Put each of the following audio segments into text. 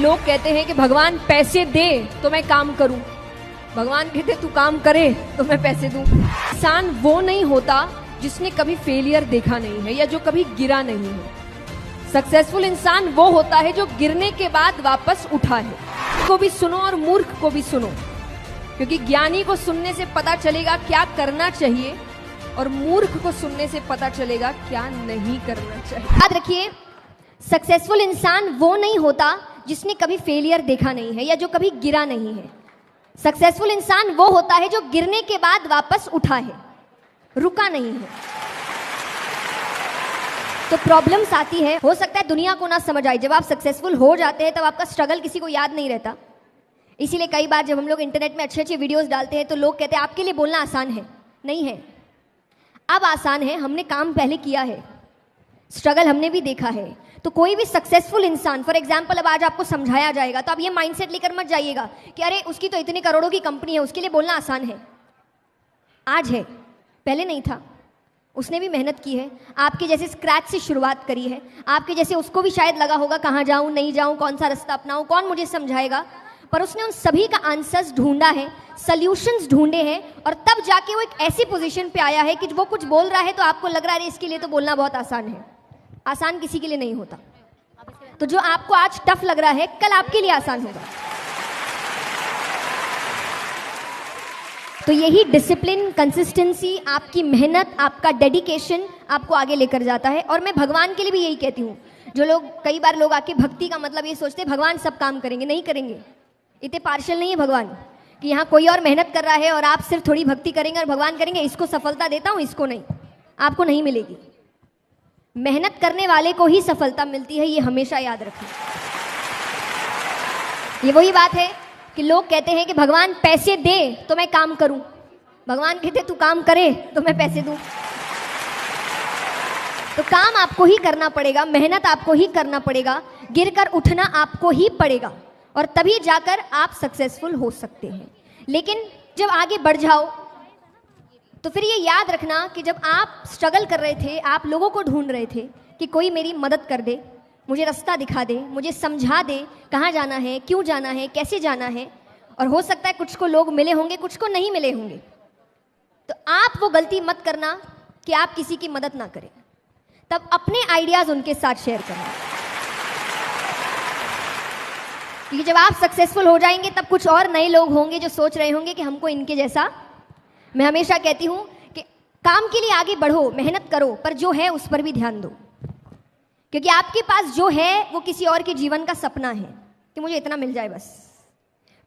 लोग कहते हैं कि भगवान पैसे दे तो मैं काम करूं, भगवान कहते तू काम करे तो मैं पैसे दूं। इंसान वो नहीं होता जिसने कभी फेलियर देखा नहीं है या जो कभी गिरा नहीं है। सक्सेसफुल इंसान वो होता है जो गिरने के बाद वापस उठा है। को भी सुनो और मूर्ख को भी सुनो, क्योंकि ज्ञानी को सुनने से पता चलेगा क्या करना चाहिए और मूर्ख को सुनने से पता चलेगा क्या नहीं करना चाहिए। याद रखिए, सक्सेसफुल इंसान वो नहीं होता जिसने कभी फेलियर देखा नहीं है या जो कभी गिरा नहीं है। सक्सेसफुल इंसान वो होता है जो गिरने के बाद वापस उठा है, रुका नहीं है। तो प्रॉब्लम्स आती है, हो सकता है दुनिया को ना समझ आए। जब आप सक्सेसफुल हो जाते हैं तब आपका स्ट्रगल किसी को याद नहीं रहता। इसीलिए कई बार जब हम लोग इंटरनेट में अच्छे अच्छे वीडियोस डालते हैं तो लोग कहते हैं आपके लिए बोलना आसान है। नहीं है, अब आसान है, हमने काम पहले किया है, स्ट्रगल हमने भी देखा है। तो कोई भी सक्सेसफुल इंसान, फॉर एग्जाम्पल अब आज आपको समझाया जाएगा तो आप ये माइंडसेट लेकर मत जाइएगा कि अरे उसकी तो इतने करोड़ों की कंपनी है, उसके लिए बोलना आसान है। आज है, पहले नहीं था। उसने भी मेहनत की है, आपके जैसे स्क्रैच से शुरुआत करी है। आपके जैसे उसको भी शायद लगा होगा कहाँ जाऊँ, नहीं जाऊँ, कौन सा रास्ता अपनाऊँ, कौन मुझे समझाएगा। पर उसने उन सभी का आंसर्स ढूंढा है, सॉल्यूशंस ढूंढे हैं और तब जाके वो एक ऐसी पोजीशन पे आया है कि वो कुछ बोल रहा है तो आपको लग रहा है इसके लिए तो बोलना बहुत आसान है। आसान किसी के लिए नहीं होता। तो जो आपको आज टफ लग रहा है कल आपके लिए आसान होगा। तो यही डिसिप्लिन, कंसिस्टेंसी, आपकी मेहनत, आपका डेडिकेशन आपको आगे लेकर जाता है। और मैं भगवान के लिए भी यही कहती हूँ। जो लोग, कई बार लोग आके भक्ति का मतलब ये सोचते हैं भगवान सब काम करेंगे, नहीं करेंगे। इतने पार्शियल नहीं है भगवान कि यहाँ कोई और मेहनत कर रहा है और आप सिर्फ थोड़ी भक्ति करेंगे और भगवान करेंगे इसको सफलता देता हूँ, इसको नहीं। आपको नहीं मिलेगी। मेहनत करने वाले को ही सफलता मिलती है, ये हमेशा याद रखें। ये वही बात है कि लोग कहते हैं कि भगवान पैसे दे तो मैं काम करूं, भगवान कहते तू काम करे तो मैं पैसे दूं। तो काम आपको ही करना पड़ेगा, मेहनत आपको ही करना पड़ेगा, गिरकर उठना आपको ही पड़ेगा और तभी जाकर आप सक्सेसफुल हो सकते हैं। लेकिन जब आगे बढ़ जाओ तो फिर ये याद रखना कि जब आप स्ट्रगल कर रहे थे, आप लोगों को ढूंढ रहे थे कि कोई मेरी मदद कर दे, मुझे रास्ता दिखा दे, मुझे समझा दे कहाँ जाना है, क्यों जाना है, कैसे जाना है। और हो सकता है कुछ को लोग मिले होंगे, कुछ को नहीं मिले होंगे। तो आप वो गलती मत करना कि आप किसी की मदद ना करें। तब अपने आइडियाज उनके साथ शेयर करना, क्योंकि जब आप सक्सेसफुल हो जाएंगे तब कुछ और नए लोग होंगे जो सोच रहे होंगे कि हमको इनके जैसा। मैं हमेशा कहती हूँ कि काम के लिए आगे बढ़ो, मेहनत करो, पर जो है उस पर भी ध्यान दो, क्योंकि आपके पास जो है वो किसी और के जीवन का सपना है कि मुझे इतना मिल जाए बस।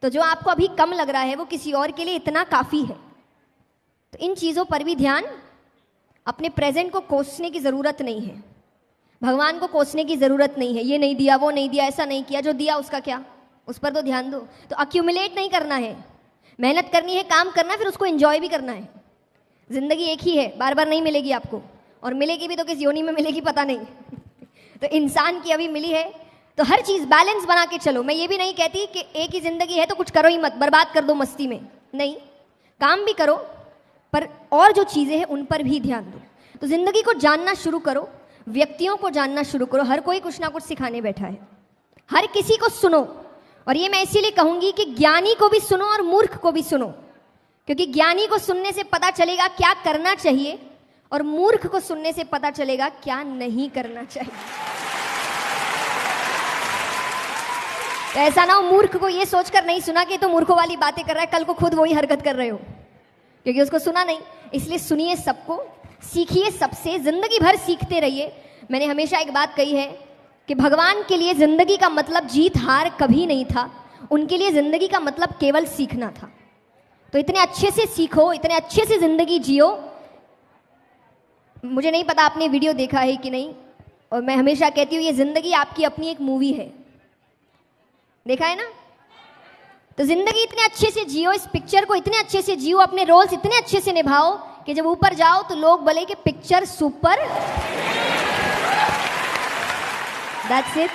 तो जो आपको अभी कम लग रहा है वो किसी और के लिए इतना काफ़ी है। तो इन चीज़ों पर भी ध्यान, अपने प्रेजेंट को कोसने की ज़रूरत नहीं है, भगवान को कोसने की ज़रूरत नहीं है। ये नहीं दिया, वो नहीं दिया, ऐसा नहीं किया, जो दिया उसका क्या, उस पर तो ध्यान दो। तो अक्यूमुलेट नहीं करना है, मेहनत करनी है, काम करना है, फिर उसको एंजॉय भी करना है। ज़िंदगी एक ही है, बार बार नहीं मिलेगी आपको, और मिलेगी भी तो किस योनि में मिलेगी पता नहीं। तो इंसान की अभी मिली है तो हर चीज़ बैलेंस बना के चलो। मैं ये भी नहीं कहती कि एक ही ज़िंदगी है तो कुछ करो ही मत, बर्बाद कर दो मस्ती में, नहीं, काम भी करो पर और जो चीज़ें हैं उन पर भी ध्यान दो। तो ज़िंदगी को जानना शुरू करो, व्यक्तियों को जानना शुरू करो। हर कोई कुछ ना कुछ सिखाने बैठा है, हर किसी को सुनो। और ये मैं इसीलिए कहूँगी कि ज्ञानी को भी सुनो और मूर्ख को भी सुनो, क्योंकि ज्ञानी को सुनने से पता चलेगा क्या करना चाहिए और मूर्ख को सुनने से पता चलेगा क्या नहीं करना चाहिए। तो ऐसा ना हो मूर्ख को ये सोचकर नहीं सुना कि तो मूर्खों वाली बातें कर रहा है, कल को खुद वही हरकत कर रहे हो, क्योंकि उसको सुना नहीं। इसलिए सुनिए सबको, सीखिए सबसे, जिंदगी भर सीखते रहिए। मैंने हमेशा एक बात कही है कि भगवान के लिए जिंदगी का मतलब जीत हार कभी नहीं था, उनके लिए जिंदगी का मतलब केवल सीखना था। तो इतने अच्छे से सीखो, इतने अच्छे से जिंदगी जियो। मुझे नहीं पता आपने वीडियो देखा है कि नहीं, और मैं हमेशा कहती हूँ ये जिंदगी आपकी अपनी एक मूवी है, देखा है ना। तो जिंदगी इतने अच्छे से जियो, इस पिक्चर को इतने अच्छे से जियो, अपने रोल्स इतने अच्छे से निभाओ कि जब ऊपर जाओ तो लोग बोले कि पिक्चर सुपर। That's it.